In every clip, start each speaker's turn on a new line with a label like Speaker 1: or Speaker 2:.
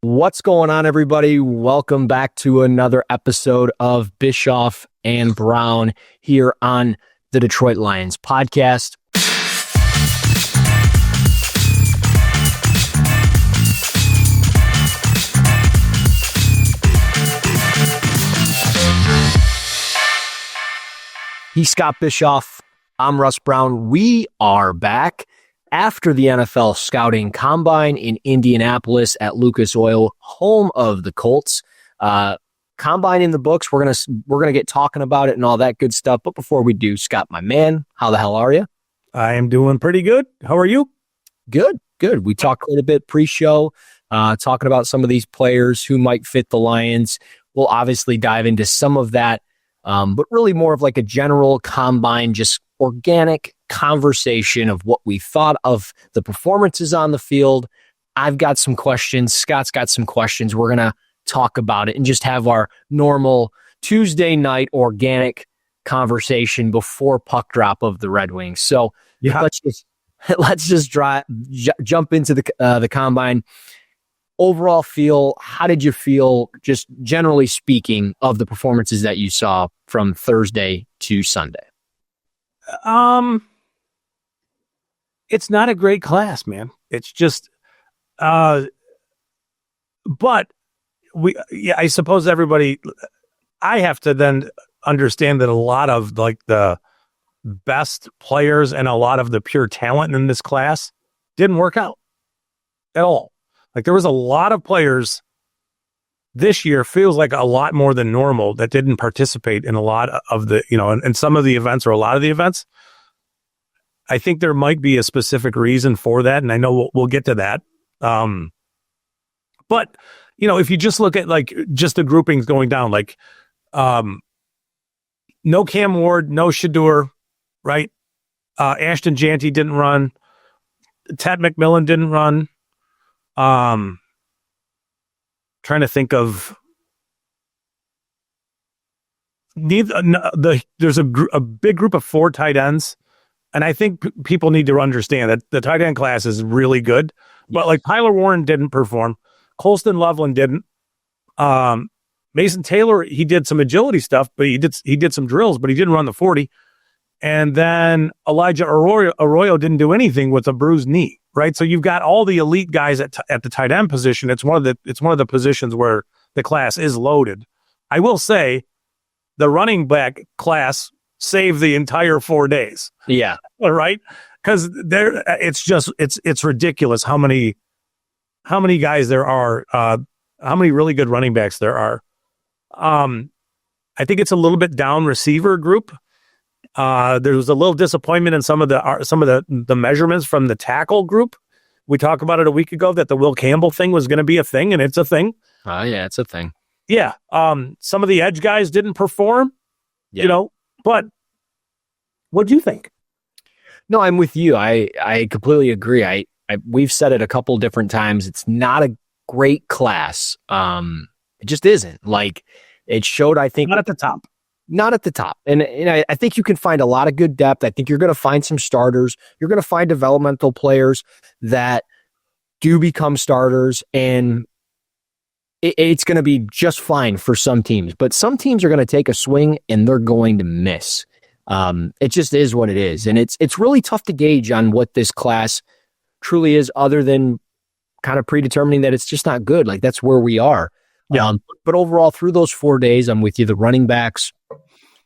Speaker 1: What's going on, everybody? Welcome back to another episode of Bischoff and Brown here on the Detroit Lions podcast. He's Scott Bischoff. I'm Russ Brown. We are back after the NFL scouting combine in Indianapolis at Lucas Oil, home of the Colts. Combine in the books. We're gonna get talking about it and all that good stuff. But before we do, Scott, my man, how the hell are you?
Speaker 2: I am doing pretty good. How are you?
Speaker 1: Good. We talked a little bit pre-show, talking about some of these players who might fit the Lions. We'll obviously dive into some of that, but really more of like a general combine, just organic conversation of what we thought of the performances on the field. I've got some questions. Scott's got some questions. We're going to talk about it and just have our normal Tuesday night organic conversation before puck drop of the Red Wings. So let's just jump into the combine. Overall feel, how did you feel, just generally speaking, of the performances that you saw from Thursday to Sunday?
Speaker 2: It's not a great class, man. It's just, but I suppose I have to then understand that a lot of like the best players and a lot of the pure talent in this class didn't work out at all. Like there was a lot of players this year, feels like a lot more than normal, that didn't participate in a lot of the, in some of the events or a lot of the events. I think there might be a specific reason for that, and I know we'll get to that. But, if you just look at like just the groupings going down, like no Cam Ward, no Shedeur, right? Ashton Janty didn't run. Ted McMillan didn't run. Trying to think of there's a big group of 4 tight ends, and I think people need to understand that the tight end class is really good. But like Tyler Warren didn't perform, Colston Loveland didn't, Mason Taylor, he did some agility stuff, but he did some drills, but he didn't run the 40. And then Elijah Arroyo didn't do anything with a bruised knee. Right, so you've got all the elite guys at the tight end position. It's one of the positions where the class is loaded. I will say, the running back class saved the entire 4 days.
Speaker 1: Yeah,
Speaker 2: all right, because it's ridiculous how many guys there are, how many really good running backs there are. I think it's a little bit down receiver group. There was a little disappointment in some of the measurements from the tackle group. We talked about it a week ago that the Will Campbell thing was going to be a thing, and it's a thing.
Speaker 1: Yeah, it's a thing.
Speaker 2: Yeah. Some of the edge guys didn't perform, but what do you think?
Speaker 1: No, I'm with you. I completely agree. We've said it a couple different times. It's not a great class. It just isn't. Like it showed, I think.
Speaker 2: Not at the top.
Speaker 1: Not at the top. And I think you can find a lot of good depth. I think you're going to find some starters. You're going to find developmental players that do become starters, and it's going to be just fine for some teams. But some teams are going to take a swing and they're going to miss. It just is what it is. And it's really tough to gauge on what this class truly is, other than kind of predetermining that it's just not good. Like that's where we are.
Speaker 2: Yeah.
Speaker 1: But overall, through those 4 days, I'm with you. The running backs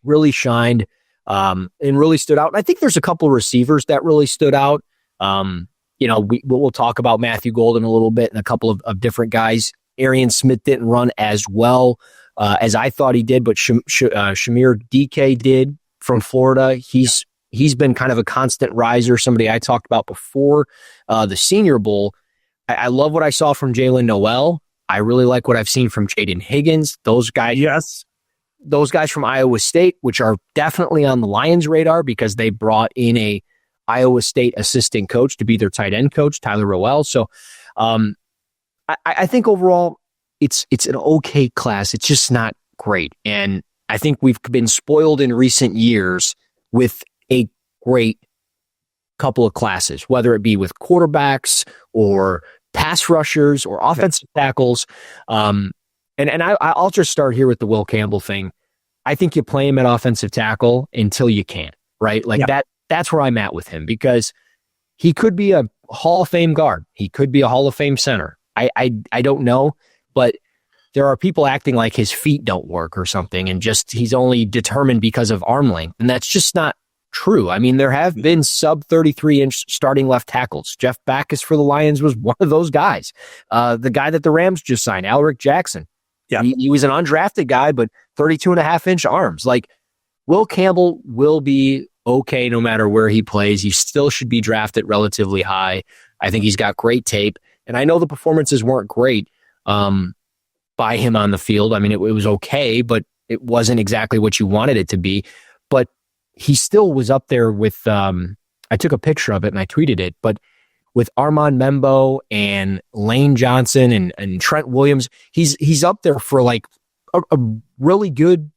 Speaker 1: really shined and really stood out. And I think there's a couple of receivers that really stood out. We'll talk about Matthew Golden a little bit and a couple of different guys. Arian Smith didn't run as well as I thought he did, but Shamir DK did from Florida. He's been kind of a constant riser, somebody I talked about before the Senior Bowl. I love what I saw from Jalen Noel. I really like what I've seen from Jaden Higgins. Those guys,
Speaker 2: yes.
Speaker 1: Those guys from Iowa State, which are definitely on the Lions' radar because they brought in a Iowa State assistant coach to be their tight end coach, Tyler Rowell. So I think overall it's an okay class. It's just not great. And I think we've been spoiled in recent years with a great couple of classes, whether it be with quarterbacks or pass rushers or offensive tackles. I'll just start here with the Will Campbell thing. I think you play him at offensive tackle until you can't, right? Like that's where I'm at with him, because he could be a Hall of Fame guard. He could be a Hall of Fame center. I don't know, but there are people acting like his feet don't work or something, and just he's only determined because of arm length. And that's just not true. I mean, there have been sub 33-inch starting left tackles. Jeff Backus for the Lions was one of those guys. The guy that the Rams just signed, Alric Jackson.
Speaker 2: Yeah.
Speaker 1: He was an undrafted guy, but 32.5-inch arms. Like, Will Campbell will be okay no matter where he plays. He still should be drafted relatively high. I think he's got great tape. And I know the performances weren't great by him on the field. I mean, it was okay, but it wasn't exactly what you wanted it to be. But he still was up there with, I took a picture of it and I tweeted it, but with Armand Membo and Lane Johnson and Trent Williams, he's up there for like a really good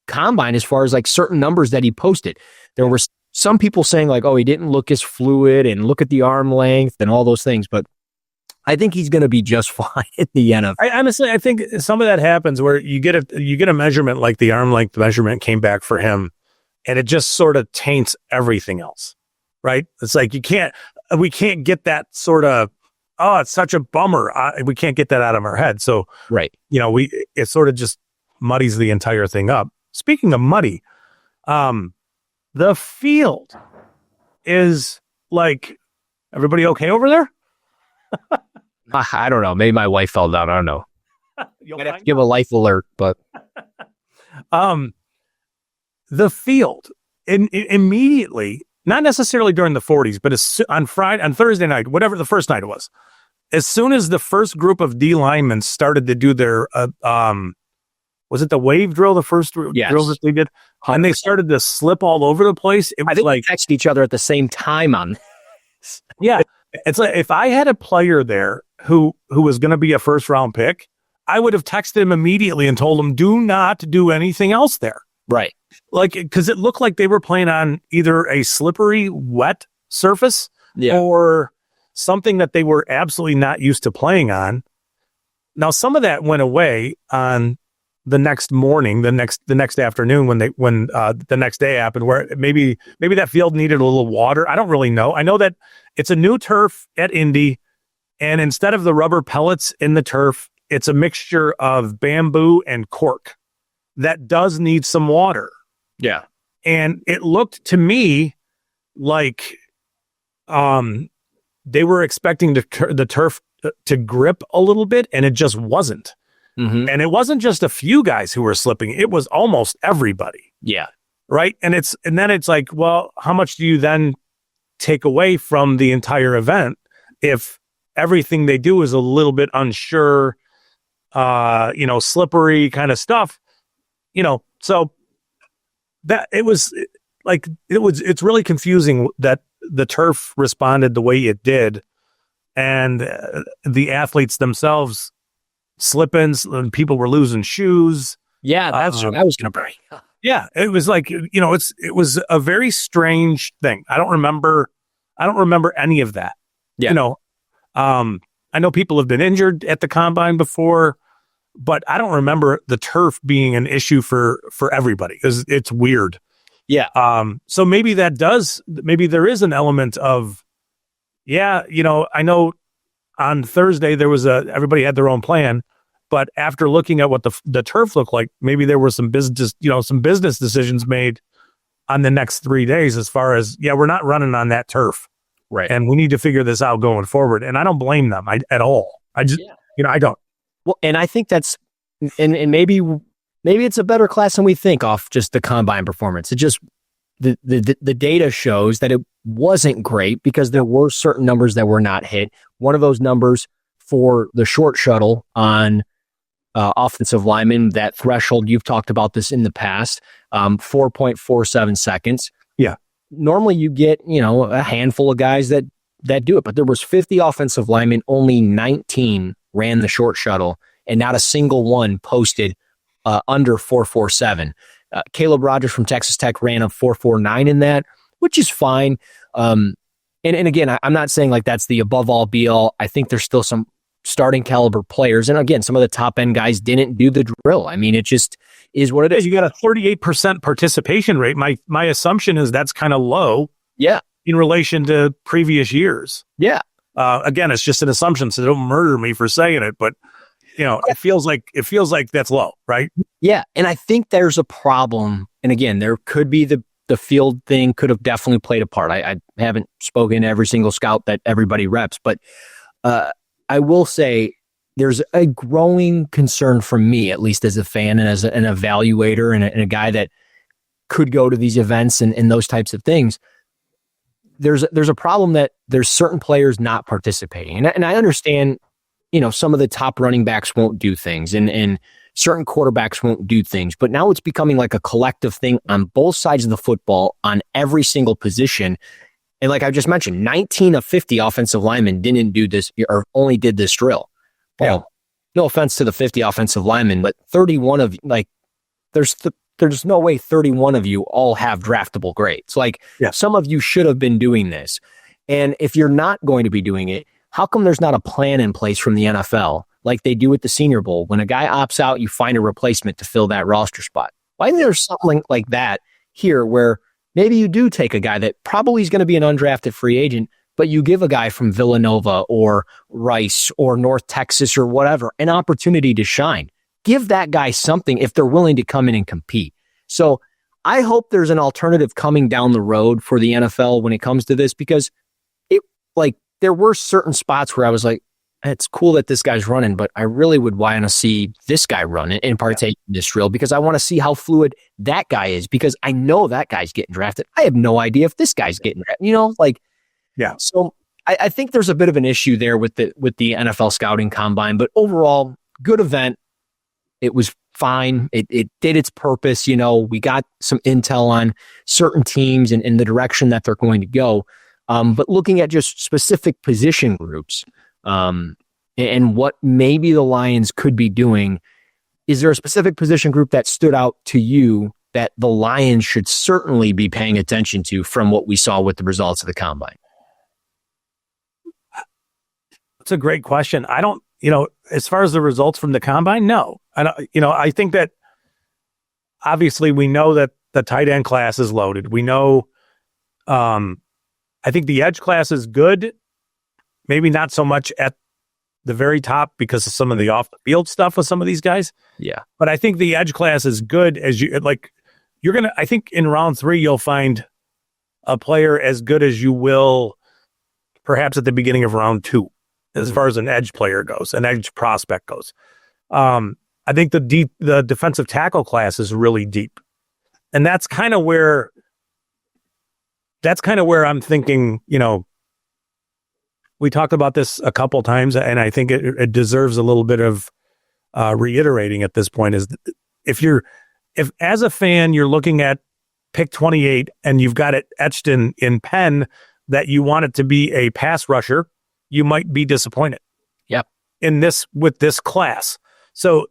Speaker 1: combine as far as like certain numbers that he posted. There were some people saying like, oh, he didn't look as fluid and look at the arm length and all those things, but I think he's going to be just fine in the NFL.
Speaker 2: Honestly, I think some of that happens where you get a measurement like the arm length measurement came back for him, and it just sort of taints everything else, right? It's like we can't get that sort of, oh, it's such a bummer. We can't get that out of our head. So,
Speaker 1: right,
Speaker 2: it sort of just muddies the entire thing up. Speaking of muddy, the field is like, everybody okay over there?
Speaker 1: I don't know. Maybe my wife fell down. I don't know. I'd have to give a life alert, but
Speaker 2: the field immediately, not necessarily during the 40s, but on Thursday night, whatever the first night it was, as soon as the first group of D linemen started to do their, was it the wave drill? The first drill that they did, 100%. And they started to slip all over the place. It was
Speaker 1: I think
Speaker 2: like
Speaker 1: we texted each other at the same time on this.
Speaker 2: Yeah. It's like if I had a player there who was going to be a first round pick, I would have texted him immediately and told him, do not do anything else there.
Speaker 1: Right.
Speaker 2: Like, because it looked like they were playing on either a slippery, wet surface or something that they were absolutely not used to playing on. Now, some of that went away on the next morning, the next afternoon when the next day happened, where maybe that field needed a little water. I don't really know. I know that it's a new turf at Indy, and instead of the rubber pellets in the turf, it's a mixture of bamboo and cork that does need some water.
Speaker 1: Yeah.
Speaker 2: And it looked to me like they were expecting the turf to grip a little bit, and it just wasn't.
Speaker 1: Mm-hmm.
Speaker 2: And it wasn't just a few guys who were slipping. It was almost everybody.
Speaker 1: Yeah.
Speaker 2: Right. And then it's like, well, how much do you then take away from the entire event if everything they do is a little bit unsure, slippery kind of stuff, so that it's really confusing that the turf responded the way it did, and the athletes themselves slip-ins, and people were losing shoes.
Speaker 1: Yeah, that's what I was going to bring up.
Speaker 2: Yeah, it was like, it was a very strange thing. I don't remember any of that.
Speaker 1: Yeah.
Speaker 2: I know people have been injured at the combine before, but I don't remember the turf being an issue for everybody, because it's weird.
Speaker 1: Yeah.
Speaker 2: So maybe there is an element of, I know on Thursday there was everybody had their own plan, but after looking at what the turf looked like, maybe there were some business decisions made on the next 3 days as far as, we're not running on that turf.
Speaker 1: Right.
Speaker 2: And we need to figure this out going forward. And I don't blame them at all. I just, I don't.
Speaker 1: Well, and I think that's, and maybe it's a better class than we think off just the combine performance. It just, the data shows that it wasn't great because there were certain numbers that were not hit. One of those numbers for the short shuttle on offensive linemen, that threshold, you've talked about this in the past, 4.47 seconds.
Speaker 2: Yeah.
Speaker 1: Normally you get, a handful of guys that do it, but there was 50 offensive linemen, only 19 ran the short shuttle, and not a single one posted under 4.47. Caleb Rogers from Texas Tech ran a 4.49 in that, which is fine. And again, I'm not saying like that's the above all be all. I think there's still some starting caliber players. And again, some of the top end guys didn't do the drill. I mean, it just is what it is.
Speaker 2: You got a 38% participation rate. My assumption is that's kind of low.
Speaker 1: Yeah.
Speaker 2: In relation to previous years.
Speaker 1: Yeah.
Speaker 2: Again, it's just an assumption, so don't murder me for saying it, but it feels like that's low, right?
Speaker 1: Yeah. And I think there's a problem. And again, there could be the field thing could have definitely played a part. I haven't spoken to every single scout that everybody reps, but I will say there's a growing concern from me, at least as a fan and as an evaluator and a guy that could go to these events and those types of things. There's a problem that there's certain players not participating. And I understand, some of the top running backs won't do things and certain quarterbacks won't do things, but now it's becoming like a collective thing on both sides of the football on every single position. And like I just mentioned, 19 of 50 offensive linemen didn't do this or only did this drill. Well, no offense to the 50 offensive linemen, but 31 of there's no way 31 of you all have draftable grades. Some of you should have been doing this. And if you're not going to be doing it, how come there's not a plan in place from the NFL like they do at the Senior Bowl? When a guy opts out, you find a replacement to fill that roster spot. Why isn't there something like that here where maybe you do take a guy that probably is going to be an undrafted free agent, but you give a guy from Villanova or Rice or North Texas or whatever an opportunity to shine? Give that guy something if they're willing to come in and compete. So I hope there's an alternative coming down the road for the NFL when it comes to this, because there were certain spots where I was like, it's cool that this guy's running, but I really would want to see this guy run and partake in this drill because I want to see how fluid that guy is, because I know that guy's getting drafted. I have no idea if this guy's getting drafted, So I think there's a bit of an issue there with the NFL scouting combine, but overall, good event. It was fine. It did its purpose. We got some intel on certain teams and the direction that they're going to go. But looking at just specific position groups and what maybe the Lions could be doing, is there a specific position group that stood out to you that the Lions should certainly be paying attention to from what we saw with the results of the combine?
Speaker 2: That's a great question. I don't, as far as the results from the combine, no. I think that obviously we know that the tight end class is loaded. We know, I think the edge class is good. Maybe not so much at the very top because of some of the off the field stuff with some of these guys.
Speaker 1: Yeah.
Speaker 2: But I think the edge class is good as I think in round 3, you'll find a player as good as you will perhaps at the beginning of round 2, as far as an edge player goes, an edge prospect goes. I think the defensive tackle class is really deep. And that's kind of where I'm thinking, we talked about this a couple times, and I think it deserves a little bit of reiterating at this point, is if as a fan, you're looking at pick 28 and you've got it etched in pen that you want it to be a pass rusher, you might be disappointed.
Speaker 1: Yep.
Speaker 2: With this class. So,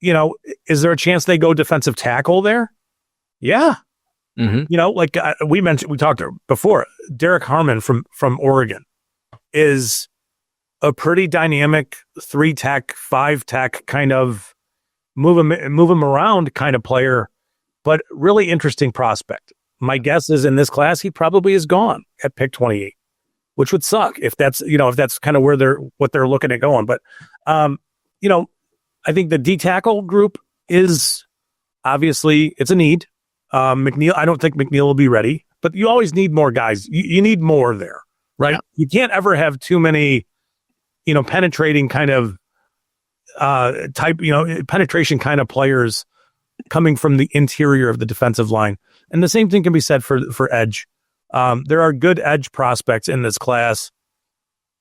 Speaker 2: is there a chance they go defensive tackle there? Yeah.
Speaker 1: Mm-hmm.
Speaker 2: We talked before, Derek Harmon from Oregon is a pretty dynamic 3-tech, 5-tech kind of move him around kind of player, but really interesting prospect. My guess is in this class, he probably is gone at pick 28, which would suck if that's kind of what they're looking at going. But, I think the D tackle group is obviously it's a need. McNeil, I don't think McNeil will be ready, but you always need more guys. You need more there, right? Yeah. You can't ever have too many, penetrating kind of penetration kind of players coming from the interior of the defensive line. And the same thing can be said for edge. There are good edge prospects in this class.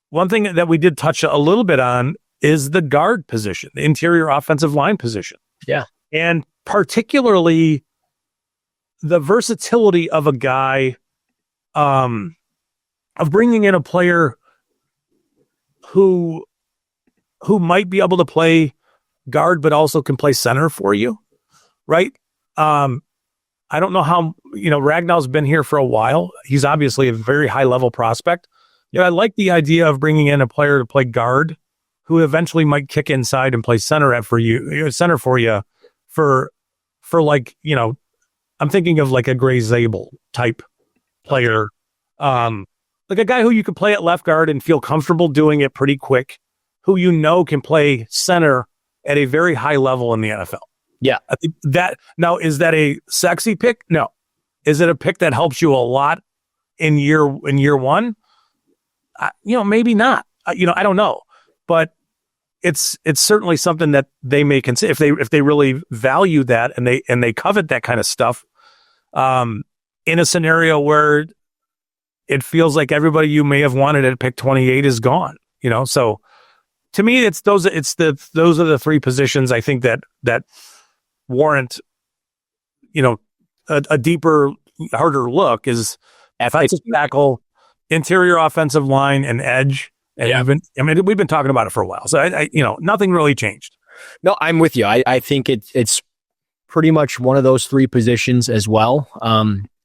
Speaker 2: One thing that we did touch a little bit on is the guard position, the interior offensive line position.
Speaker 1: Yeah.
Speaker 2: And particularly the versatility of a guy, of bringing in a player who might be able to play guard, but also can play center for you, right? I don't know how, Ragnall's been here for a while. He's obviously a very high level prospect. Yeah, I like the idea of bringing in a player to play guard who eventually might kick inside and play center for you for like, I'm thinking of like a Gray Zabel type player. Like a guy who you could play at left guard and feel comfortable doing it pretty quick, who can play center at a very high level in the NFL.
Speaker 1: Yeah.
Speaker 2: I think now, is that a sexy pick? No. Is it a pick that helps you a lot in year one? Maybe not. I don't know, but it's certainly something that they may consider if they really value that and they covet that kind of stuff. In a scenario where it feels like everybody you may have wanted at pick 28 is gone, So to me, those are the three positions I think that warrant, a deeper, harder look is offensive tackle, interior offensive line, and edge. And we've been talking about it for a while, so I nothing really changed.
Speaker 1: No, I'm with you. I think it's pretty much one of those three positions as well.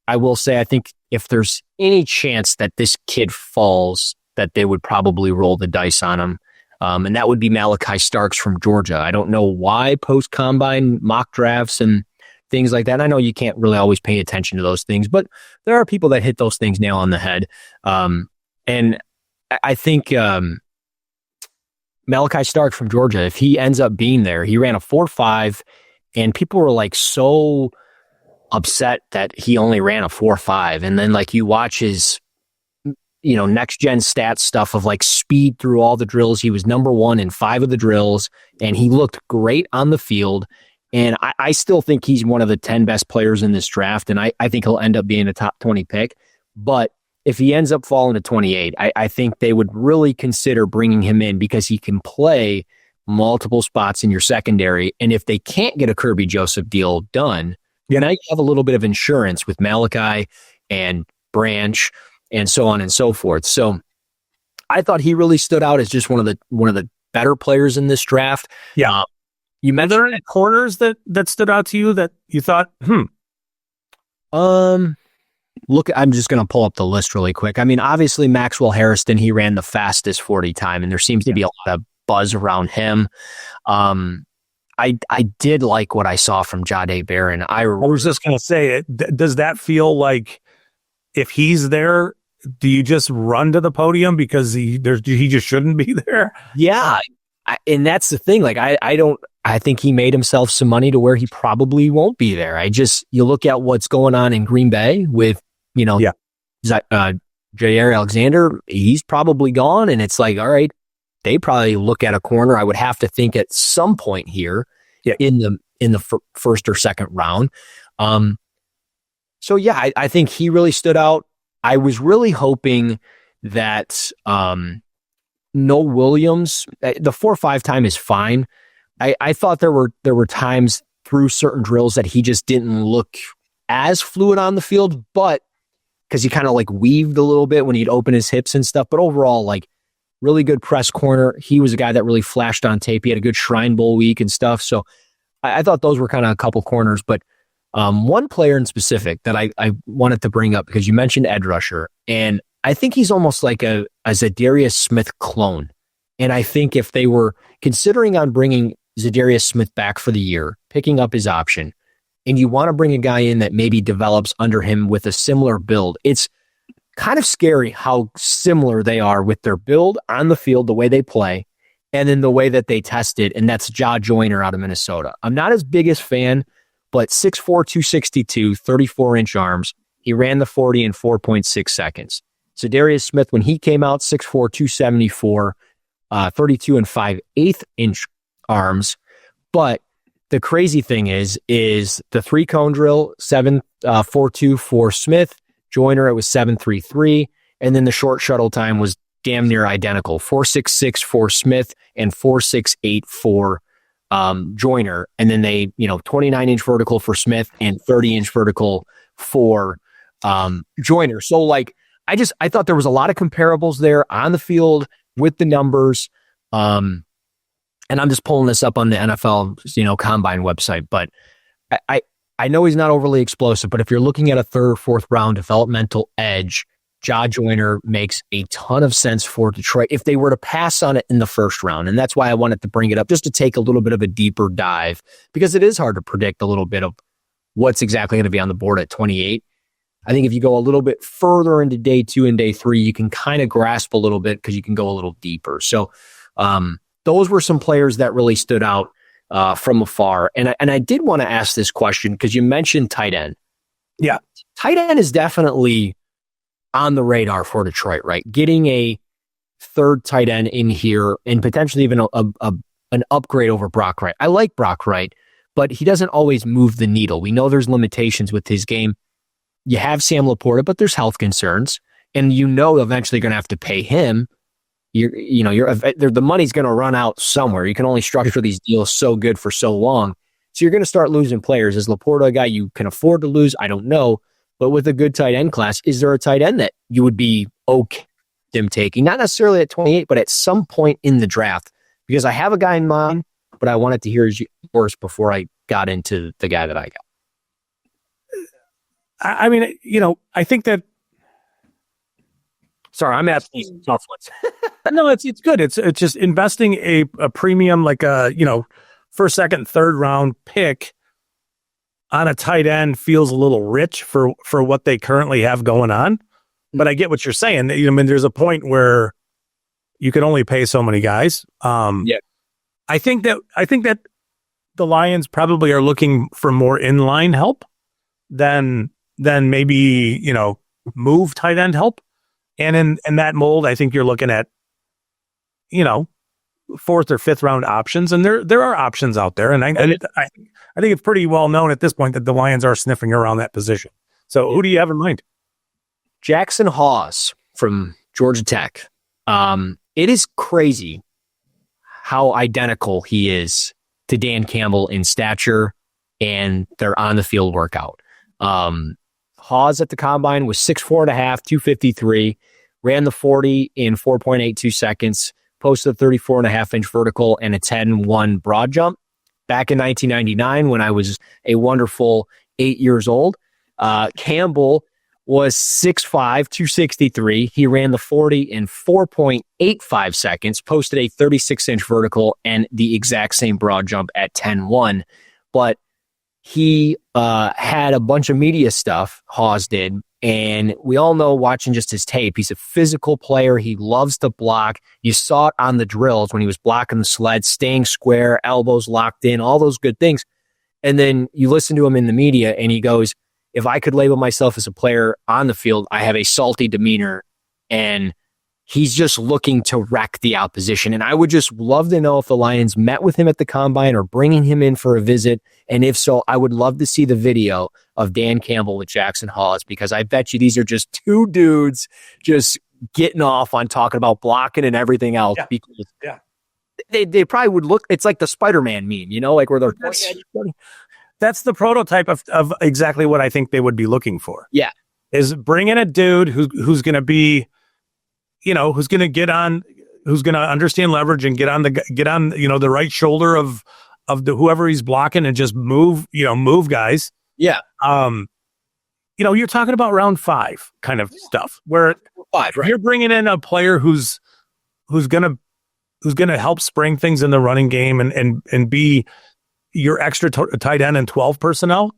Speaker 1: I will say, I think if there's any chance that this kid falls, that they would probably roll the dice on him. And that would be Malachi Starks from Georgia. I don't know why post-combine mock drafts and things like that. I know you can't really always pay attention to those things, but there are people that hit those things nail on the head. And I think Malachi Starks from Georgia, if he ends up being there, he ran a 4.5, and people were like so upset that he only ran a 4.5. And then like you watch his next gen stats stuff of like speed through all the drills. He was number 1 in 5 of the drills, and he looked great on the field. And I still think he's one of the 10 best players in this draft. And I think he'll end up being a top 20 pick. But if he ends up falling to 28, I think they would really consider bringing him in because he can play multiple spots in your secondary. And if they can't get a Kirby Joseph deal done, now you have a little bit of insurance with Malachi and Branch and so on and so forth. So I thought he really stood out as just one of the better players in this draft.
Speaker 2: Yeah.
Speaker 1: You mentioned,
Speaker 2: are there any corners that stood out to you that you thought,
Speaker 1: Look, I'm just going to pull up the list really quick. I mean, obviously Maxwell Harrison, he ran the fastest 40 time, and there seems to be a lot of buzz around him. I did like what I saw from Jahdae Barron. I
Speaker 2: was just going to say, does that feel like if he's there, do you just run to the podium because he just shouldn't be there?
Speaker 1: Yeah. And that's the thing. Like, I think he made himself some money to where he probably won't be there. You look at what's going on in Green Bay with, Jair Alexander, he's probably gone. And it's like, all right, they probably look at a corner. I would have to think at some point here in the first or second round. So yeah, I think he really stood out. I was really hoping that Noah Williams, the 4.5 time is fine. I thought there were times through certain drills that he just didn't look as fluid on the field, but because he kind of like weaved a little bit when he'd open his hips and stuff. But overall, like, really good press corner. He was a guy that really flashed on tape. He had a good Shrine Bowl week and stuff. So I thought those were kind of a couple corners. But one player in specific that I wanted to bring up, because you mentioned edge rusher, and I think he's almost like a Zadarius Smith clone. And I think if they were considering on bringing Zadarius Smith back for the year, picking up his option, and you want to bring a guy in that maybe develops under him with a similar build, it's kind of scary how similar they are with their build on the field, the way they play, and then the way that they tested. And that's Ja Joyner out of Minnesota. I'm not his biggest fan, but 6'4", 262, 34-inch arms. He ran the 40 in 4.6 seconds. So Darius Smith, when he came out, 6'4", 274, 32 and 5/8-inch arms. But the crazy thing is the 3-cone drill, 7.42 for Smith. Joyner, it was 7.33. And then the short shuttle time was damn near identical, 4.66 for Smith and 4.68 for Joyner. And then they, 29-inch vertical for Smith and 30-inch vertical for Joyner. So like, I thought there was a lot of comparables there on the field with the numbers. And I'm just pulling this up on the NFL, combine website, but I know he's not overly explosive, but if you're looking at a third or fourth round developmental edge, Ja Joyner makes a ton of sense for Detroit if they were to pass on it in the first round. And that's why I wanted to bring it up, just to take a little bit of a deeper dive, because it is hard to predict a little bit of what's exactly going to be on the board at 28. I think if you go a little bit further into day 2 and day 3, you can kind of grasp a little bit because you can go a little deeper. So those were some players that really stood out from afar. And I did want to ask this question because you mentioned tight end.
Speaker 2: Yeah.
Speaker 1: Tight end is definitely on the radar for Detroit, right? Getting a third tight end in here and potentially even an upgrade over Brock Wright. I like Brock Wright, but he doesn't always move the needle. We know there's limitations with his game. You have Sam Laporta, but there's health concerns, and eventually going to have to pay him. The money's going to run out somewhere. You can only structure these deals so good for so long. So you're going to start losing players. Is Laporta a guy you can afford to lose? I don't know. But with a good tight end class, is there a tight end that you would be okay them taking? Not necessarily at 28, but at some point in the draft. Because I have a guy in mind, but I wanted to hear yours before I got into the guy that I got.
Speaker 2: I mean, I think that.
Speaker 1: Sorry, I'm asking these tough ones.
Speaker 2: No, it's good. It's just investing a premium, like first, second, third round pick on a tight end feels a little rich for what they currently have going on. But I get what you're saying. I mean, there's a point where you can only pay so many guys.
Speaker 1: Yeah.
Speaker 2: I think that the Lions probably are looking for more inline help than maybe, move tight end help. And in that mold, I think you're looking at, fourth or fifth round options. And there are options out there. And I think it's pretty well known at this point that the Lions are sniffing around that position. So who do you have in mind?
Speaker 1: Jackson Hawes from Georgia Tech. It is crazy how identical he is to Dan Campbell in stature and their on the field workout. Hawes at the combine was 6'4.5", 253, ran the 40 in 4.82 seconds, posted a 34.5-inch vertical and a 10-1 broad jump. Back in 1999, when I was a wonderful 8 years old, Campbell was 6'5", 263. He ran the 40 in 4.85 seconds, posted a 36-inch vertical and the exact same broad jump at 10-1. But he had a bunch of media stuff, Hawes did, and we all know watching just his tape, he's a physical player. He loves to block. You saw it on the drills when he was blocking the sled, staying square, elbows locked in, all those good things. And then you listen to him in the media, and he goes, if I could label myself as a player on the field, I have a salty demeanor, and he's just looking to wreck the opposition. And I would just love to know if the Lions met with him at the combine or bringing him in for a visit. And if so, I would love to see the video of Dan Campbell with Jackson Hawes, because I bet you these are just two dudes just getting off on talking about blocking and everything else.
Speaker 2: Yeah.
Speaker 1: Because they probably would look, it's like the Spider-Man meme, like where they're...
Speaker 2: That's the prototype of exactly what I think they would be looking for.
Speaker 1: Yeah.
Speaker 2: Is bring in a dude who's going to be, who's going to get on, who's going to understand leverage and get on the right shoulder of the whoever he's blocking and just move guys.
Speaker 1: Yeah.
Speaker 2: You're talking about round 5 kind of stuff where
Speaker 1: 5, right?
Speaker 2: You're bringing in a player who's going to help spring things in the running game and be your extra tight end and 12 personnel.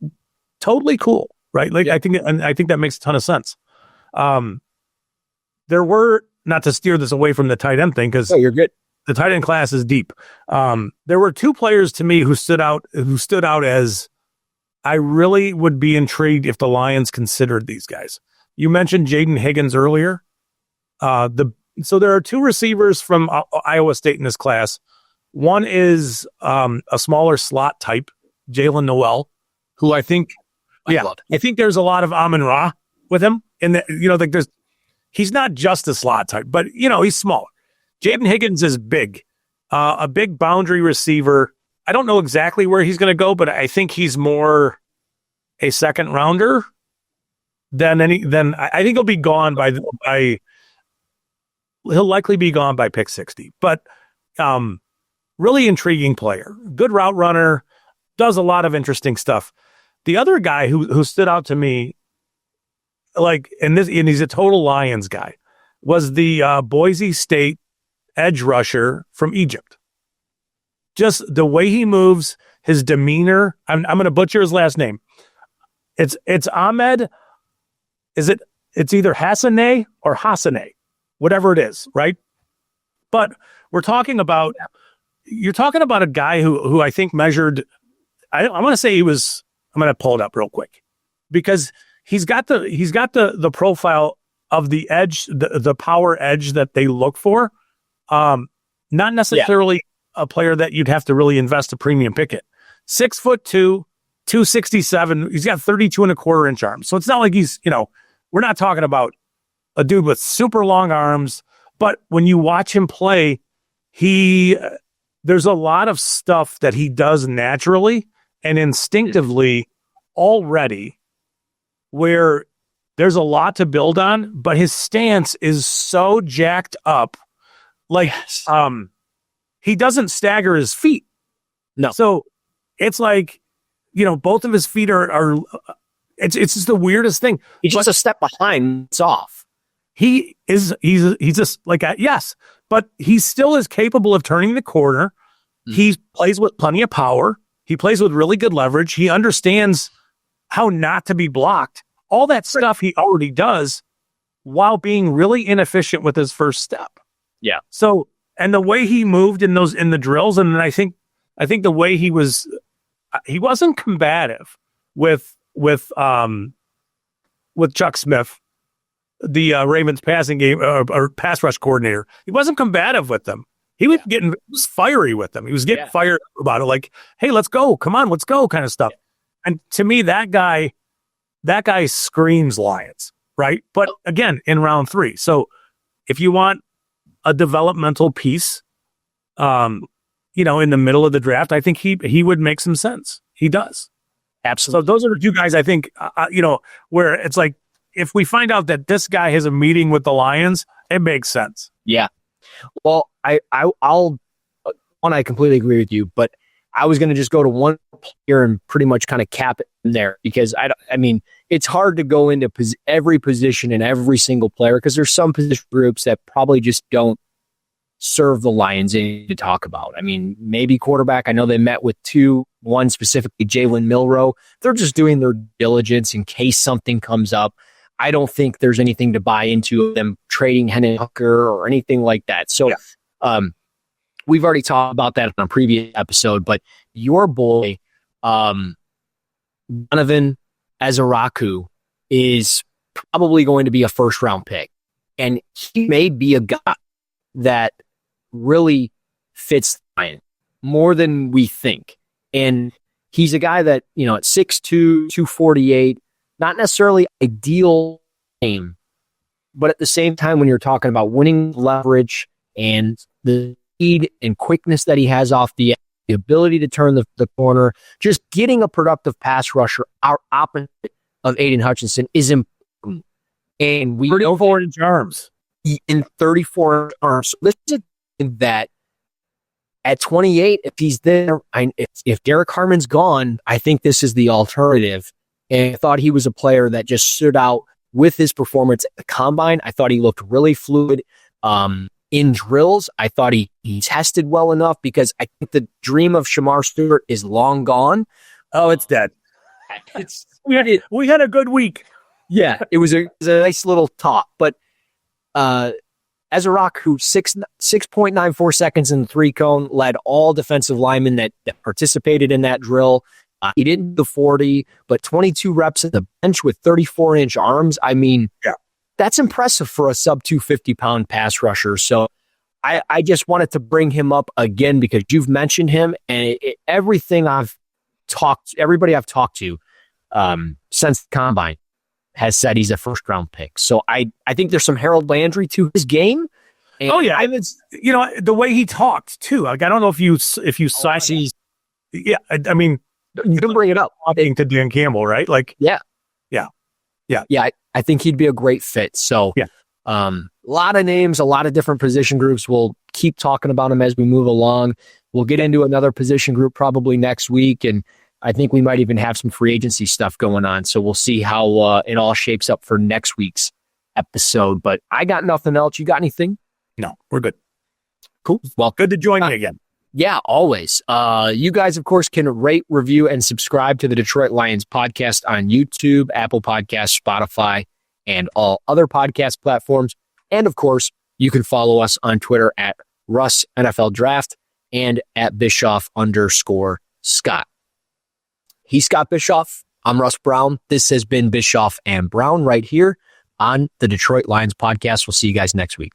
Speaker 2: Totally cool. Right. Like, I think that makes a ton of sense. There were, not to steer this away from the tight end thing, because
Speaker 1: you're good.
Speaker 2: The tight end class is deep. There were 2 players to me who stood out as I really would be intrigued if the Lions considered these guys. You mentioned Jaden Higgins earlier. So there are 2 receivers from Iowa State in this class. One is a smaller slot type, Jalen Noel, who I think there's a lot of Amon-Ra with him. And he's not just a slot type, but he's smaller. Jaden Higgins is big, a big boundary receiver. I don't know exactly where he's going to go, but I think he's more a second rounder than I think he'll be gone he'll likely be gone by pick 60. But really intriguing player, good route runner, does a lot of interesting stuff. The other guy who stood out to me, and he's a total Lions guy, was the Boise State edge rusher from Egypt. Just the way he moves, his demeanor. I'm going to butcher his last name. It's Ahmed. It's either Hassaneh or Hassaneh, whatever it is, right? But you're talking about a guy who I think measured. I want to say he was. I'm going to pull it up real quick because he's got the profile of the edge, the power edge that they look for. Not necessarily a player that you'd have to really invest a premium pick in. 6'2", 267. He's got 32.25 inch arms. So it's not like we're not talking about a dude with super long arms, but when you watch him play, there's a lot of stuff that he does naturally and instinctively already where there's a lot to build on, but his stance is so jacked up. He doesn't stagger his feet.
Speaker 1: No.
Speaker 2: So it's like, both of his feet are it's just the weirdest thing.
Speaker 1: He's just a step behind. It's off.
Speaker 2: He's just yes, but he still is capable of turning the corner. He plays with plenty of power. He plays with really good leverage. He understands how not to be blocked. All that stuff he already does while being really inefficient with his first step.
Speaker 1: Yeah.
Speaker 2: So, and the way he moved in the drills, and then I think the way he wasn't combative with Chuck Smith, the Ravens passing game or pass rush coordinator. He wasn't combative with them. He was he was fiery with them. He was getting fired about it, like, "Hey, let's go! Come on, let's go!" kind of stuff. And to me, that guy screams Lions, right? But again, in round 3. So if you want a developmental piece, in the middle of the draft, I think he would make some sense. He does.
Speaker 1: Absolutely.
Speaker 2: So those are the two guys I think, where it's like, if we find out that this guy has a meeting with the Lions, it makes sense.
Speaker 1: Yeah. Well, I completely agree with you, but I was going to just go to one player and pretty much kind of cap it in there because it's hard to go into every position and every single player because there's some position groups that probably just don't serve the Lions to talk about. Maybe quarterback. I know they met with one specifically, Jalen Milroe. They're just doing their diligence in case something comes up. I don't think there's anything to buy into them trading Hendon Hooker or anything like that. So, we've already talked about that on a previous episode, but your boy, Donovan Ezaraku, is probably going to be a first round pick. And he may be a guy that really fits the Lions more than we think. And he's a guy that, at 6'2", 248, not necessarily ideal game, but at the same time, when you're talking about winning leverage and the speed and quickness that he has off the ability to turn the corner, just getting a productive pass rusher, our opposite of Aiden Hutchinson, is important. And we
Speaker 2: 34 inch arms.
Speaker 1: In 34 inch arms. So this is that at 28, if he's there, if Derek Harmon's gone, I think this is the alternative. And I thought he was a player that just stood out with his performance at the combine. I thought he looked really fluid. In drills, I thought he tested well enough because I think the dream of Shamar Stewart is long gone.
Speaker 2: Oh, it's dead. We had a good week.
Speaker 1: Yeah, it was a nice little talk. But Ezaraku, who 6.94 seconds in the 3-cone, led all defensive linemen that participated in that drill. He didn't do the 40, but 22 reps at the bench with 34 inch arms. That's impressive for a sub 250 pound pass rusher. So I just wanted to bring him up again because you've mentioned him, and everybody I've talked to since the combine has said he's a first round pick. So I think there's some Harold Landry to his game. And
Speaker 2: the way he talked too. Like, I don't know if you saw. You
Speaker 1: can bring it up.
Speaker 2: Talking to Dan Campbell, right? Like,
Speaker 1: yeah. I think he'd be a great fit. So, a lot of names, a lot of different position groups. We'll keep talking about him as we move along. We'll get into another position group probably next week and I think we might even have some free agency stuff going on. So we'll see how it all shapes up for next week's episode. But I got nothing else. You got anything?
Speaker 2: No, we're good.
Speaker 1: Cool. Well,
Speaker 2: good to join me again.
Speaker 1: Yeah, always. You guys, of course, can rate, review, and subscribe to the Detroit Lions podcast on YouTube, Apple Podcasts, Spotify, and all other podcast platforms. And, of course, you can follow us on Twitter at Russ NFL Draft and at Bischoff_Scott. He's Scott Bischoff. I'm Russ Brown. This has been Bischoff and Brown right here on the Detroit Lions podcast. We'll see you guys next week.